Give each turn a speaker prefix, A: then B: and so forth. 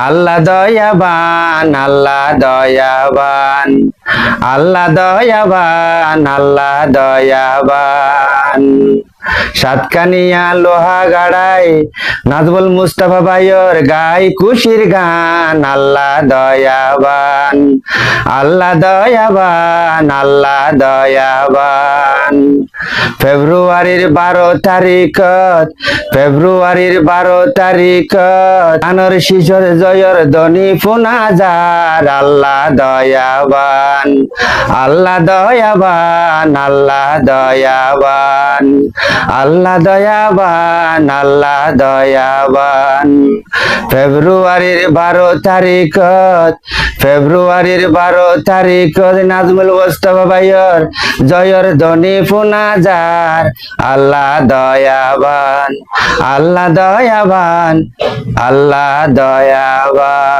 A: আল্লাহ দয়াবান, আল্লাহ দয়াবান, আল্লাহ দয়াবান, আল্লাহ দয়াবান। সাতকানিয়া লোহা গাড়াই নাজবুল মুস্তাফা ভাইয়ের গাই খুশির গান। আল্লাহ দয়াবান, আল্লাহ দয়াবান, আল্লাহ দয়াবান। ফেব্রুয়ারির 12 তারিখত, ফেব্রুয়ারির 12 তারিখত আনর শিশর জয়র ধ্বনি শোনা যার। আল্লাহ দয়াবান, আল্লাহ দয়াবান, আল্লাহ দয়াবান, আল্লাহ দয়াবান, আল্লাহ দয়াবান। ফেব্রুয়ারির 12 তারিখত, ফেব্রুয়ারির 12 তারিখত নাজমুল মুস্তাফা ভাইয়ের জয়র ধ্বনি শোনা যার। আল্লাহ দয়াবান, আল্লাহ দয়াবান, আল্লাহ দয়াবান।